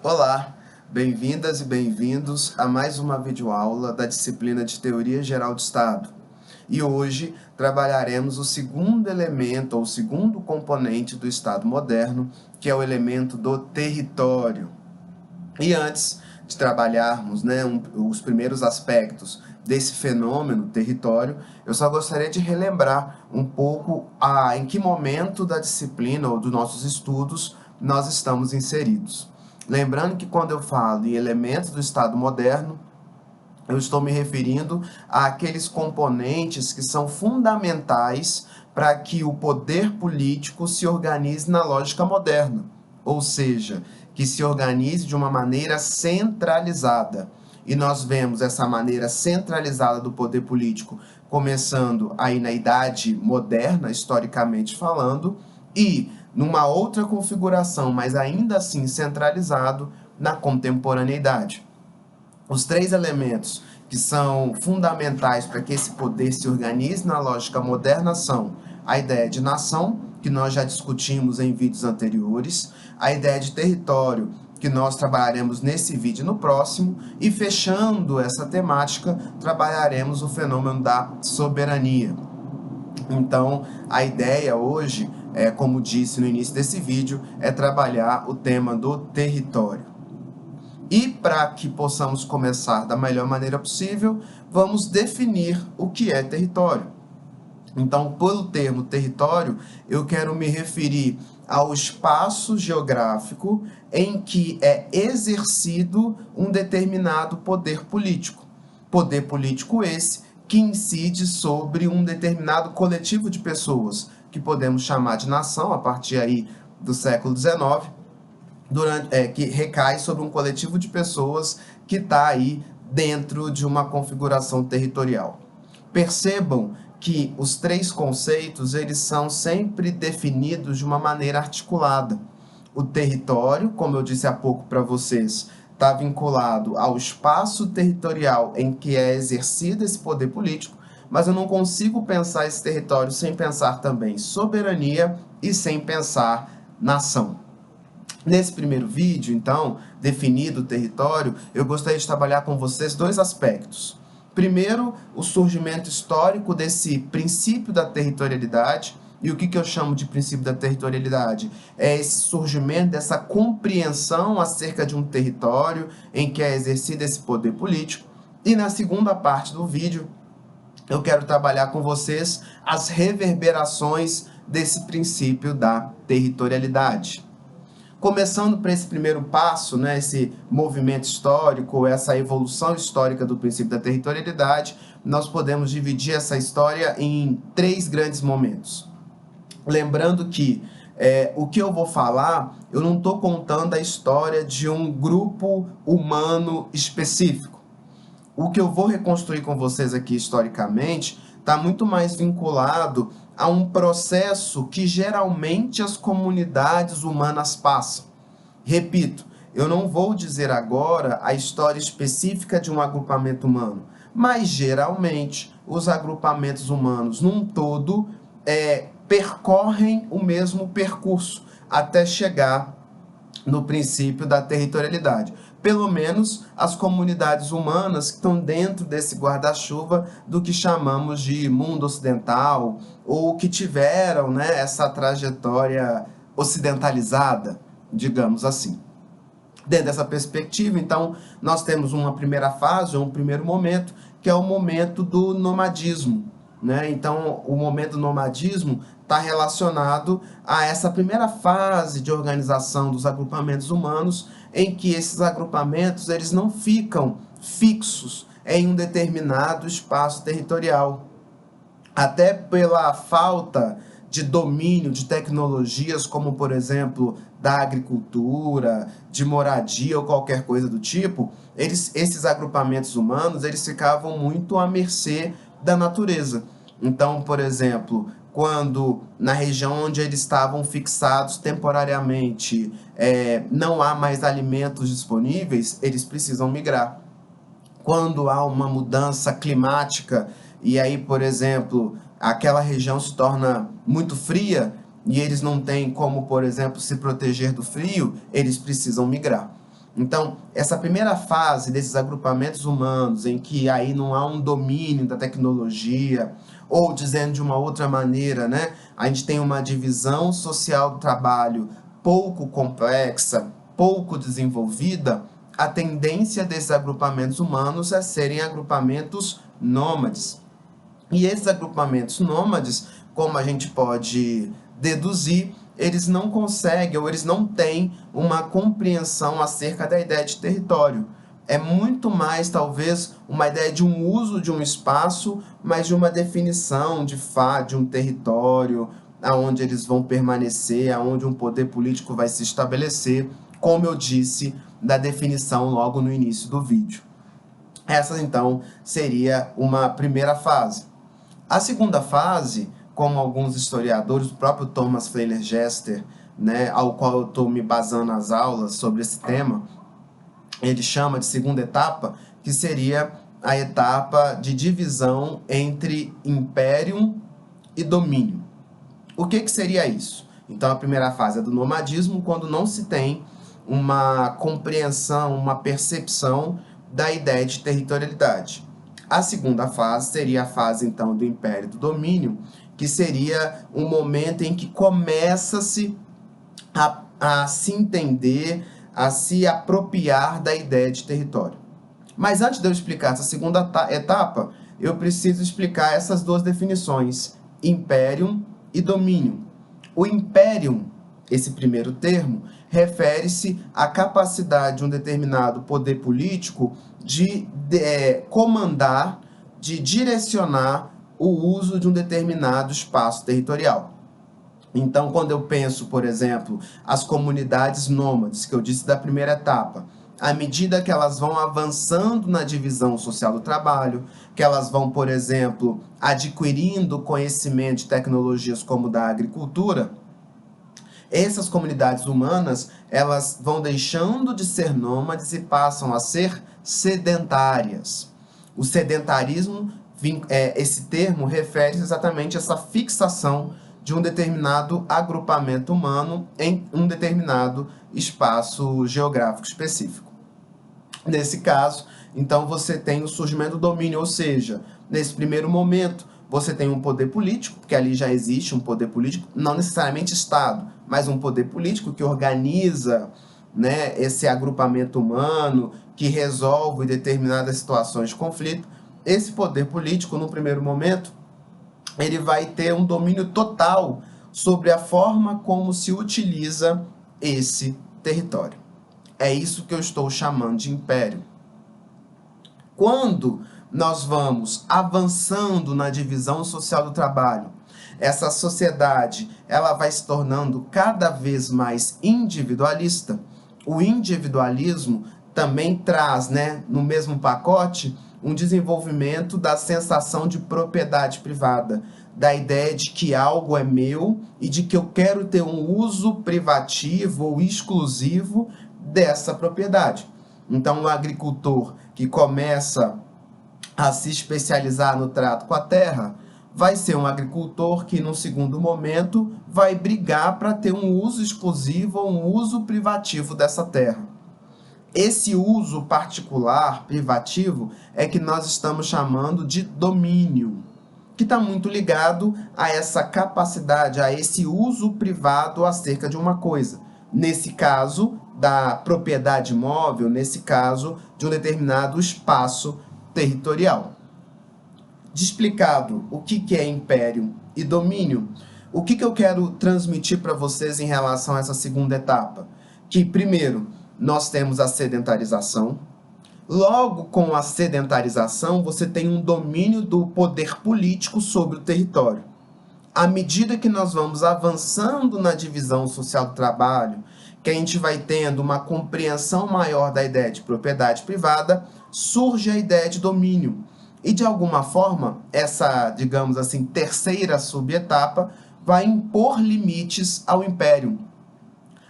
Olá, bem-vindas e bem-vindos a mais uma videoaula da disciplina de Teoria Geral do Estado. E hoje trabalharemos o segundo elemento, ou o segundo componente do Estado moderno, que é o elemento do território. E antes de trabalharmos os primeiros aspectos desse fenômeno, território, eu só gostaria de relembrar um pouco em que momento da disciplina ou dos nossos estudos nós estamos inseridos. Lembrando que quando eu falo em elementos do Estado moderno, eu estou me referindo àqueles componentes que são fundamentais para que o poder político se organize na lógica moderna, ou seja, que se organize de uma maneira centralizada. E nós vemos essa maneira centralizada do poder político começando aí na Idade Moderna, historicamente falando, e numa outra configuração, mas ainda assim centralizado, na contemporaneidade. Os três elementos que são fundamentais para que esse poder se organize na lógica moderna são a ideia de nação, que nós já discutimos em vídeos anteriores, a ideia de território, que nós trabalharemos nesse vídeo e no próximo, e fechando essa temática, trabalharemos o fenômeno da soberania. Então, a ideia hoje, como disse no início desse vídeo, é trabalhar o tema do território. E para que possamos começar da melhor maneira possível, vamos definir o que é território. Então, pelo termo território, eu quero me referir ao espaço geográfico em que é exercido um determinado poder político. Poder político esse que incide sobre um determinado coletivo de pessoas, que podemos chamar de nação, a partir aí do século XIX, que recai sobre um coletivo de pessoas que está aí dentro de uma configuração territorial. Percebam que os três conceitos eles são sempre definidos de uma maneira articulada. O território, como eu disse há pouco para vocês, está vinculado ao espaço territorial em que é exercido esse poder político, mas eu não consigo pensar esse território sem pensar também soberania e sem pensar nação. Nesse primeiro vídeo, então, definido o território, eu gostaria de trabalhar com vocês dois aspectos. Primeiro, o surgimento histórico desse princípio da territorialidade. E o que eu chamo de princípio da territorialidade? É esse surgimento dessa compreensão acerca de um território em que é exercido esse poder político. E na segunda parte do vídeo, eu quero trabalhar com vocês as reverberações desse princípio da territorialidade. Começando por esse primeiro passo, esse movimento histórico, essa evolução histórica do princípio da territorialidade, nós podemos dividir essa história em três grandes momentos. Lembrando que o que eu vou falar, eu não estou contando a história de um grupo humano específico. O que eu vou reconstruir com vocês aqui historicamente está muito mais vinculado a um processo que geralmente as comunidades humanas passam. Repito, eu não vou dizer agora a história específica de um agrupamento humano, mas geralmente os agrupamentos humanos num todo percorrem o mesmo percurso até chegar no princípio da territorialidade. Pelo menos as comunidades humanas que estão dentro desse guarda-chuva do que chamamos de mundo ocidental, ou que tiveram essa trajetória ocidentalizada, digamos assim. Dentro dessa perspectiva, então, nós temos uma primeira fase, ou um primeiro momento, que é o momento do nomadismo. Então, o momento do nomadismo está relacionado a essa primeira fase de organização dos agrupamentos humanos, em que esses agrupamentos eles não ficam fixos em um determinado espaço territorial. Até pela falta de domínio de tecnologias como, por exemplo, da agricultura, de moradia ou qualquer coisa do tipo, esses agrupamentos humanos eles ficavam muito à mercê da natureza. Então, por exemplo, quando na região onde eles estavam fixados temporariamente não há mais alimentos disponíveis, eles precisam migrar. Quando há uma mudança climática e aí, por exemplo, aquela região se torna muito fria e eles não têm como, por exemplo, se proteger do frio, eles precisam migrar. Então, essa primeira fase desses agrupamentos humanos, em que aí não há um domínio da tecnologia, ou dizendo de uma outra maneira, né, a gente tem uma divisão social do trabalho pouco complexa, pouco desenvolvida, a tendência desses agrupamentos humanos é serem agrupamentos nômades. E esses agrupamentos nômades, como a gente pode deduzir, eles não conseguem ou eles não têm uma compreensão acerca da ideia de território. É muito mais, talvez, uma ideia de um uso de um espaço, mas de uma definição de um território, aonde eles vão permanecer, aonde um poder político vai se estabelecer, como eu disse da definição logo no início do vídeo. Essa, então, seria uma primeira fase. A segunda fase, como alguns historiadores, o próprio Thomas Feiler-Gester, né, ao qual eu estou me basando nas aulas sobre esse tema, ele chama de segunda etapa, que seria a etapa de divisão entre império e domínio. O que seria isso? Então, a primeira fase é do nomadismo, quando não se tem uma compreensão, uma percepção da ideia de territorialidade. A segunda fase seria a fase, então, do império e do domínio, que seria um momento em que começa-se a se entender, a se apropriar da ideia de território. Mas antes de eu explicar essa segunda etapa, eu preciso explicar essas duas definições, imperium e domínio. O imperium, esse primeiro termo, refere-se à capacidade de um determinado poder político de comandar, de direcionar o uso de um determinado espaço territorial. Então, quando eu penso, por exemplo, as comunidades nômades, que eu disse da primeira etapa, à medida que elas vão avançando na divisão social do trabalho, que elas vão, por exemplo, adquirindo conhecimento de tecnologias como da agricultura, essas comunidades humanas, elas vão deixando de ser nômades e passam a ser sedentárias. O sedentarismo, esse termo refere exatamente a essa fixação de um determinado agrupamento humano em um determinado espaço geográfico específico. Nesse caso, então, você tem o surgimento do domínio, ou seja, nesse primeiro momento, você tem um poder político, porque ali já existe um poder político, não necessariamente Estado, mas um poder político que organiza, né, esse agrupamento humano, que resolve determinadas situações de conflito. Esse poder político, no primeiro momento, ele vai ter um domínio total sobre a forma como se utiliza esse território. É isso que eu estou chamando de império. Quando nós vamos avançando na divisão social do trabalho, essa sociedade ela vai se tornando cada vez mais individualista. O individualismo também traz, né, no mesmo pacote, um desenvolvimento da sensação de propriedade privada, da ideia de que algo é meu e de que eu quero ter um uso privativo ou exclusivo dessa propriedade. Então, o agricultor que começa a se especializar no trato com a terra vai ser um agricultor que, num segundo momento, vai brigar para ter um uso exclusivo ou um uso privativo dessa terra. Esse uso particular, privativo, é que nós estamos chamando de domínio, que está muito ligado a essa capacidade, a esse uso privado acerca de uma coisa. Nesse caso, da propriedade móvel, nesse caso, de um determinado espaço territorial. Explicado o que é império e domínio, o que eu quero transmitir para vocês em relação a essa segunda etapa? Que, primeiro, nós temos a sedentarização. Logo, com a sedentarização, você tem um domínio do poder político sobre o território. À medida que nós vamos avançando na divisão social do trabalho, que a gente vai tendo uma compreensão maior da ideia de propriedade privada, surge a ideia de domínio. E, de alguma forma, essa, digamos assim, terceira subetapa vai impor limites ao império.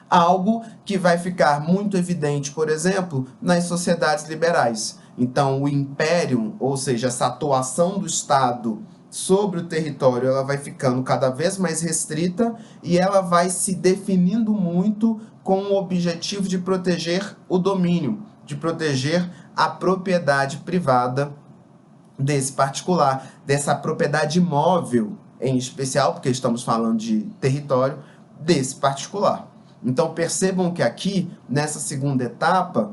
Algo que vai ficar muito evidente, por exemplo, nas sociedades liberais. Então, o império, ou seja, essa atuação do Estado sobre o território, ela vai ficando cada vez mais restrita e ela vai se definindo muito com o objetivo de proteger o domínio, de proteger a propriedade privada desse particular, dessa propriedade imóvel em especial, porque estamos falando de território desse particular. Então percebam que aqui, nessa segunda etapa,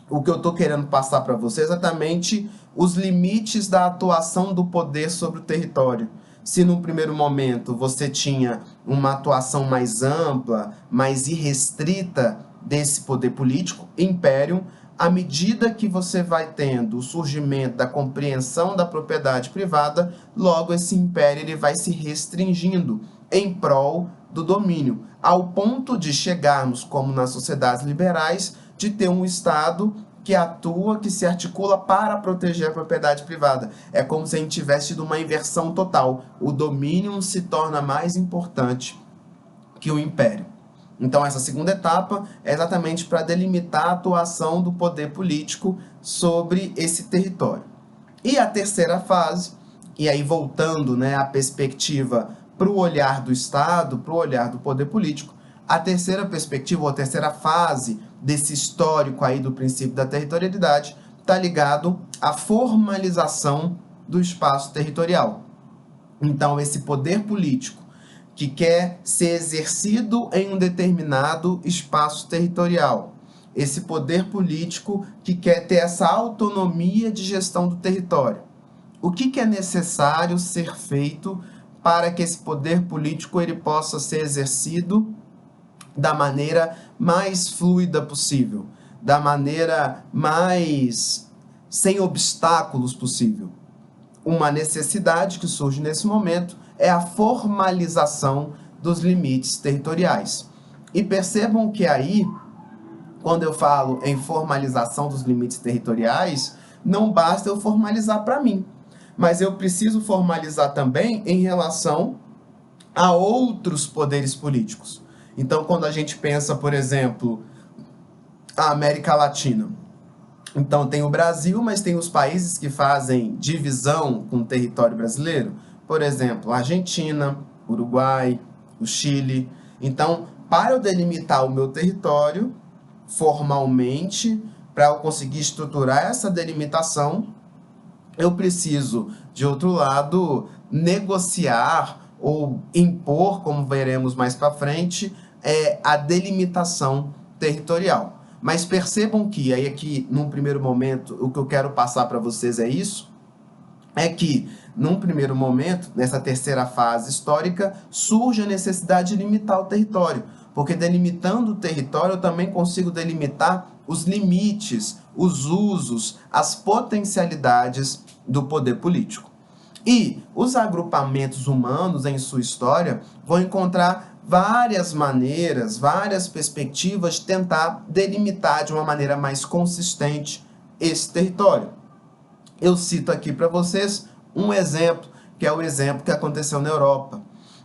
o que eu estou querendo passar para vocês é exatamente os limites da atuação do poder sobre o território. Se no primeiro momento você tinha uma atuação mais ampla, mais irrestrita desse poder político, império, à medida que você vai tendo o surgimento da compreensão da propriedade privada, logo esse império ele vai se restringindo em prol do domínio, ao ponto de chegarmos, como nas sociedades liberais, de ter um Estado que atua, que se articula para proteger a propriedade privada. É como se a gente tivesse tido uma inversão total. O domínio se torna mais importante que o império. Então, essa segunda etapa é exatamente para delimitar a atuação do poder político sobre esse território. E a terceira fase, e aí voltando, né, a perspectiva para o olhar do Estado, para o olhar do poder político, a terceira perspectiva, ou a terceira fase desse histórico aí do princípio da territorialidade, está ligado à formalização do espaço territorial. Então, esse poder político que quer ser exercido em um determinado espaço territorial, esse poder político que quer ter essa autonomia de gestão do território. O que é necessário ser feito para que esse poder político ele possa ser exercido da maneira mais fluida possível, da maneira mais sem obstáculos possível? Uma necessidade que surge nesse momento é a formalização dos limites territoriais. E percebam que aí, quando eu falo em formalização dos limites territoriais, não basta eu formalizar para mim, mas eu preciso formalizar também em relação a outros poderes políticos. Então, quando a gente pensa, por exemplo, a América Latina, então tem o Brasil, mas tem os países que fazem divisão com o território brasileiro, por exemplo, a Argentina, Uruguai, o Chile. Então, para eu delimitar o meu território formalmente, para eu conseguir estruturar essa delimitação, eu preciso, de outro lado, negociar ou impor, como veremos mais para frente, a delimitação territorial. Mas percebam que, aí aqui, num primeiro momento, o que eu quero passar para vocês é isso, é que, num primeiro momento, nessa terceira fase histórica, surge a necessidade de limitar o território, porque delimitando o território eu também consigo delimitar os limites, os usos, as potencialidades do poder político. E os agrupamentos humanos, em sua história, vão encontrar várias maneiras, várias perspectivas de tentar delimitar de uma maneira mais consistente esse território. Eu cito aqui para vocês um exemplo, que é o exemplo que aconteceu na Europa.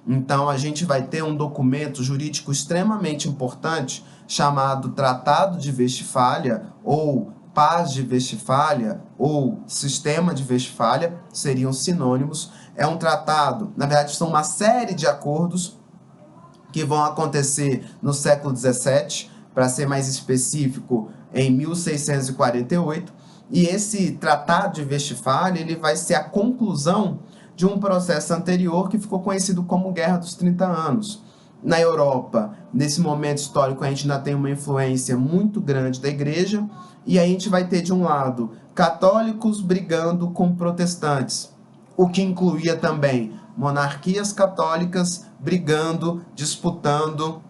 Então, a gente vai ter um documento jurídico extremamente importante chamado Tratado de Westfália, ou Paz de Westfália, ou Sistema de Westfália, seriam sinônimos. É um tratado, na verdade, são uma série de acordos que vão acontecer no século XVII, para ser mais específico, em 1648, e esse Tratado de Westfália ele vai ser a conclusão de um processo anterior que ficou conhecido como Guerra dos 30 Anos. Na Europa, nesse momento histórico, a gente ainda tem uma influência muito grande da igreja, e aí a gente vai ter, de um lado, católicos brigando com protestantes, o que incluía também monarquias católicas brigando, disputando,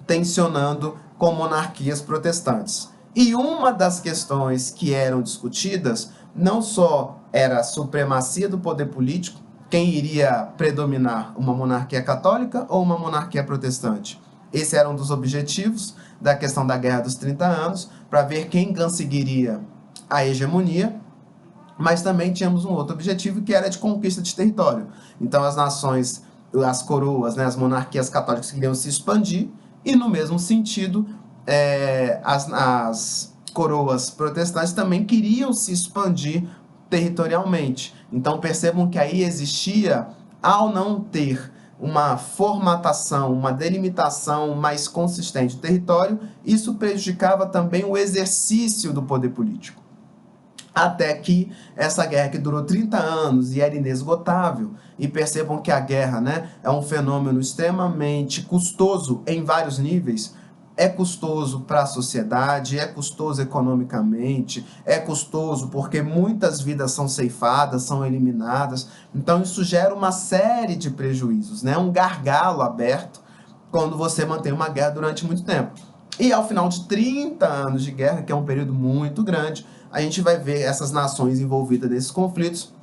tensionando com monarquias protestantes. E uma das questões que eram discutidas não só era a supremacia do poder político, quem iria predominar, uma monarquia católica ou uma monarquia protestante. Esse era um dos objetivos da questão da Guerra dos 30 Anos, para ver quem conseguiria a hegemonia, mas também tínhamos um outro objetivo, que era de conquista de território. Então as nações, as coroas, né, as monarquias católicas queriam se expandir, e no mesmo sentido, as coroas protestantes também queriam se expandir territorialmente. Então percebam que aí existia, ao não ter uma formatação, uma delimitação mais consistente do território, isso prejudicava também o exercício do poder político. Até que essa guerra que durou 30 anos e era inesgotável, e percebam que a guerra, né, é um fenômeno extremamente custoso em vários níveis. É custoso para a sociedade, é custoso economicamente, é custoso porque muitas vidas são ceifadas, são eliminadas. Então isso gera uma série de prejuízos, né? Um gargalo aberto quando você mantém uma guerra durante muito tempo. E ao final de 30 anos de guerra, que é um período muito grande, a gente vai ver essas nações envolvidas nesses conflitos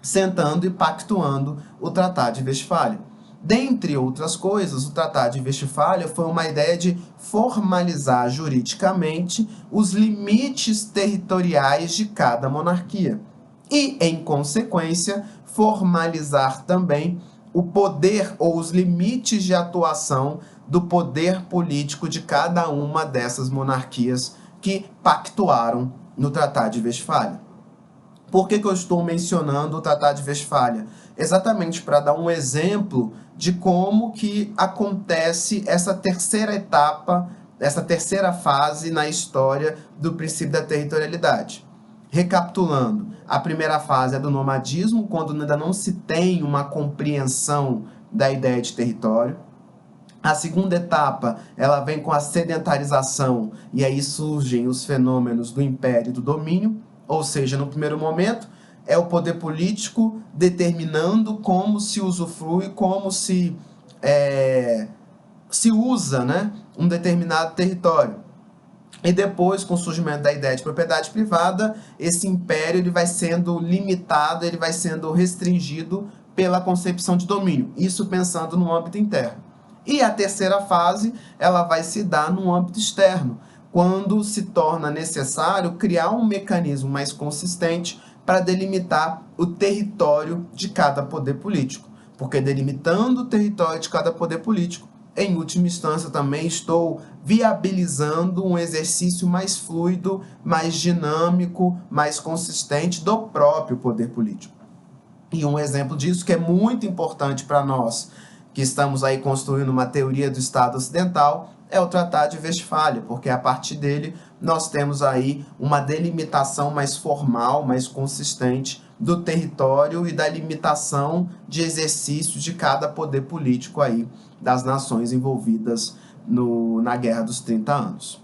sentando e pactuando o Tratado de Westfália. Dentre outras coisas, o Tratado de Westfália foi uma ideia de formalizar juridicamente os limites territoriais de cada monarquia e, em consequência, formalizar também o poder ou os limites de atuação do poder político de cada uma dessas monarquias que pactuaram no Tratado de Westfália. Por que eu estou mencionando o Tratado de Westfália? Exatamente para dar um exemplo de como que acontece essa terceira etapa, essa terceira fase na história do princípio da territorialidade. Recapitulando, a primeira fase é do nomadismo, quando ainda não se tem uma compreensão da ideia de território. A segunda etapa, ela vem com a sedentarização, e aí surgem os fenômenos do império e do domínio, ou seja, no primeiro momento, é o poder político determinando como se usufrui, como se usa, né, um determinado território. E depois, com o surgimento da ideia de propriedade privada, esse império ele vai sendo limitado, ele vai sendo restringido pela concepção de domínio, isso pensando no âmbito interno. E a terceira fase, ela vai se dar no âmbito externo, quando se torna necessário criar um mecanismo mais consistente para delimitar o território de cada poder político. Porque delimitando o território de cada poder político, em última instância também estou viabilizando um exercício mais fluido, mais dinâmico, mais consistente do próprio poder político. E um exemplo disso que é muito importante para nós, que estamos aí construindo uma teoria do Estado ocidental, é o Tratado de Westfália, porque a partir dele nós temos aí uma delimitação mais formal, mais consistente do território e da limitação de exercício de cada poder político aí das nações envolvidas na Guerra dos 30 anos.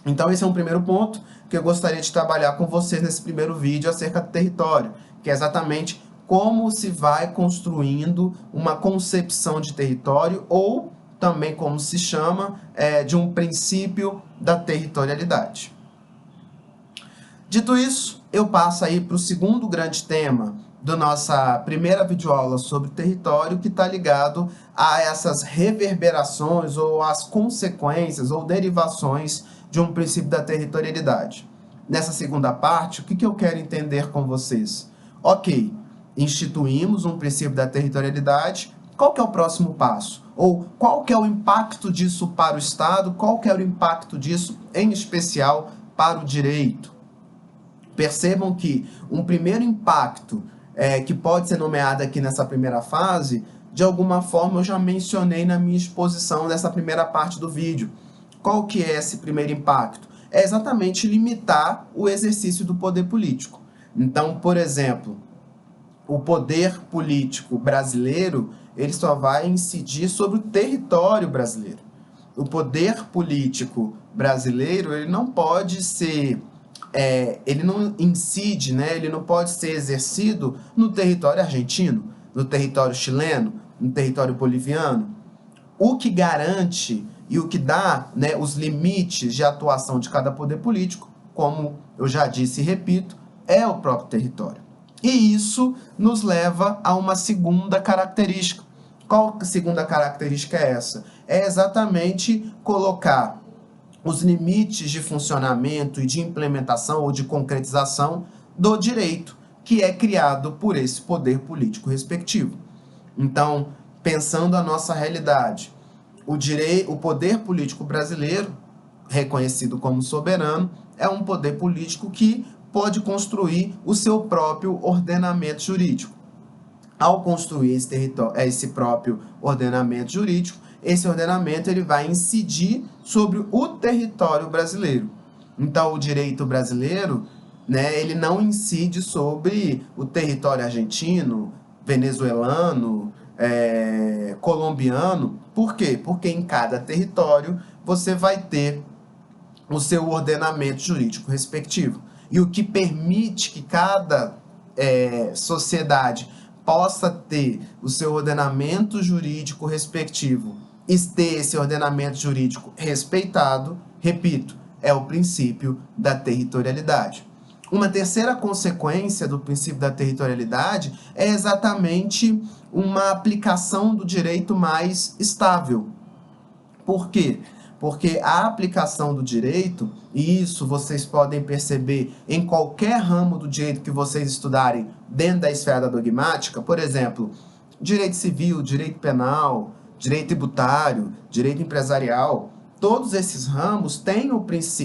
Então esse é um primeiro ponto que eu gostaria de trabalhar com vocês nesse primeiro vídeo acerca do território, que é exatamente como se vai construindo uma concepção de território, ou também como se chama, de um princípio da territorialidade. Dito isso, eu passo aí para o segundo grande tema da nossa primeira videoaula sobre território, que está ligado a essas reverberações ou as consequências ou derivações de um princípio da territorialidade. Nessa segunda parte, o que eu quero entender com vocês? Ok, instituímos um princípio da territorialidade, qual que é o próximo passo? Ou qual que é o impacto disso para o Estado? Qual que é o impacto disso, em especial, para o direito? Percebam que um primeiro impacto que pode ser nomeado aqui nessa primeira fase, de alguma forma eu já mencionei na minha exposição nessa primeira parte do vídeo. Qual que é esse primeiro impacto? É exatamente limitar o exercício do poder político. Então, por exemplo, o poder político brasileiro, ele só vai incidir sobre o território brasileiro. O poder político brasileiro, ele não pode ser, ele não incide, né? Ele não pode ser exercido no território argentino, no território chileno, no território boliviano. O que garante e o que dá, né, os limites de atuação de cada poder político, como eu já disse e repito, é o próprio território. E isso nos leva a uma segunda característica. Qual segunda característica é essa? É exatamente colocar os limites de funcionamento e de implementação ou de concretização do direito, que é criado por esse poder político respectivo. Então, pensando a nossa realidade, o poder político brasileiro, reconhecido como soberano, é um poder político que pode construir o seu próprio ordenamento jurídico. ao construir esse próprio ordenamento jurídico, esse ordenamento ele vai incidir sobre o território brasileiro. Então, o direito brasileiro, né, ele não incide sobre o território argentino, venezuelano, colombiano. Por quê? Porque em cada território você vai ter o seu ordenamento jurídico respectivo. E o que permite que cada sociedade possa ter o seu ordenamento jurídico respectivo e ter esse ordenamento jurídico respeitado, repito, é o princípio da territorialidade. Uma terceira consequência do princípio da territorialidade é exatamente uma aplicação do direito mais estável. Por quê? Porque a aplicação do direito, e isso vocês podem perceber em qualquer ramo do direito que vocês estudarem dentro da esfera da dogmática, por exemplo, direito civil, direito penal, direito tributário, direito empresarial, todos esses ramos têm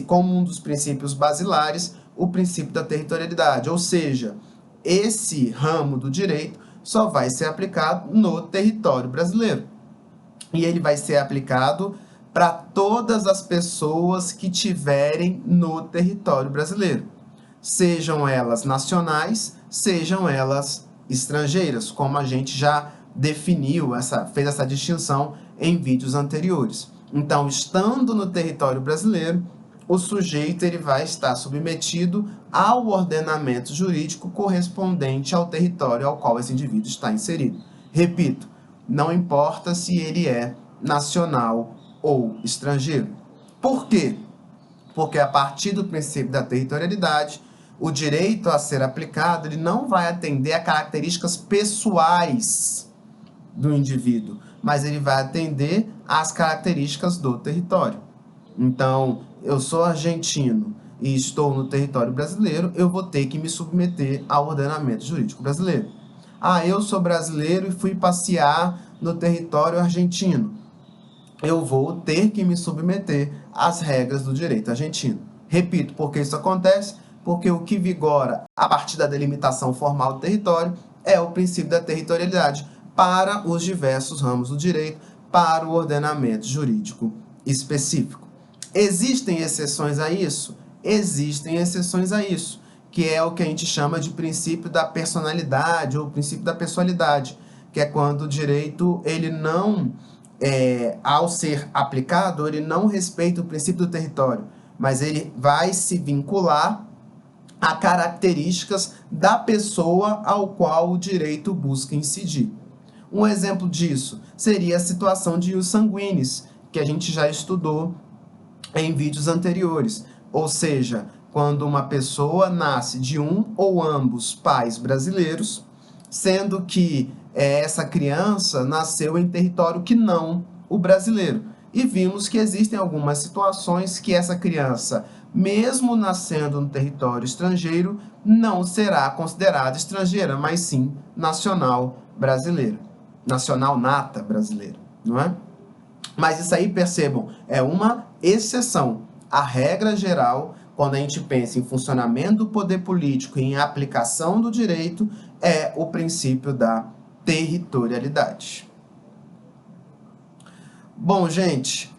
como um dos princípios basilares o princípio da territorialidade, ou seja, esse ramo do direito só vai ser aplicado no território brasileiro. E ele vai ser aplicado para todas as pessoas que tiverem no território brasileiro, sejam elas nacionais, sejam elas estrangeiras, como a gente já definiu, fez essa distinção em vídeos anteriores. Então, estando no território brasileiro, o sujeito ele vai estar submetido ao ordenamento jurídico correspondente ao território ao qual esse indivíduo está inserido. Repito, não importa se ele é nacional ou estrangeiro. Por quê? Porque a partir do princípio da territorialidade, o direito a ser aplicado ele não vai atender a características pessoais do indivíduo, mas ele vai atender às características do território. Então, eu sou argentino e estou no território brasileiro, eu vou ter que me submeter ao ordenamento jurídico brasileiro. Ah, eu sou brasileiro e fui passear no território argentino. Eu vou ter que me submeter às regras do direito argentino. Repito, por que isso acontece? Porque o que vigora a partir da delimitação formal do território é o princípio da territorialidade para os diversos ramos do direito, para o ordenamento jurídico específico. Existem exceções a isso? Existem exceções a isso, que é o que a gente chama de princípio da personalidade ou princípio da pessoalidade, que é quando o direito, ele não, ao ser aplicado, ele não respeita o princípio do território, mas ele vai se vincular a características da pessoa ao qual o direito busca incidir. Um exemplo disso seria a situação de ius sanguinis, que a gente já estudou em vídeos anteriores, ou seja, quando uma pessoa nasce de um ou ambos pais brasileiros, sendo que essa criança nasceu em território que não o brasileiro. E vimos que existem algumas situações que essa criança, mesmo nascendo no território estrangeiro, não será considerada estrangeira, mas sim nacional brasileira, nacional nata brasileira, não é? Mas isso aí, percebam, é uma exceção. A regra geral, quando a gente pensa em funcionamento do poder político e em aplicação do direito, é o princípio da territorialidade. Bom, gente,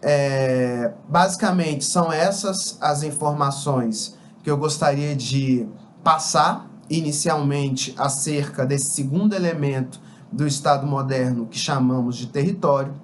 basicamente são essas as informações que eu gostaria de passar inicialmente acerca desse segundo elemento do Estado moderno que chamamos de território.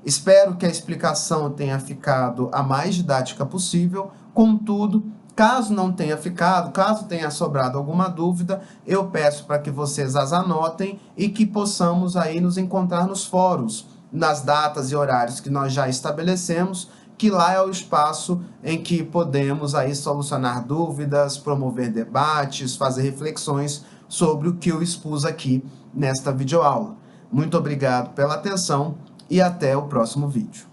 Espero que a explicação tenha ficado a mais didática possível. Contudo, caso não tenha ficado, caso tenha sobrado alguma dúvida, eu peço para que vocês as anotem e que possamos aí nos encontrar nos fóruns, nas datas e horários que nós já estabelecemos, que lá é o espaço em que podemos aí solucionar dúvidas, promover debates, fazer reflexões sobre o que eu expus aqui nesta videoaula. Muito obrigado pela atenção e até o próximo vídeo.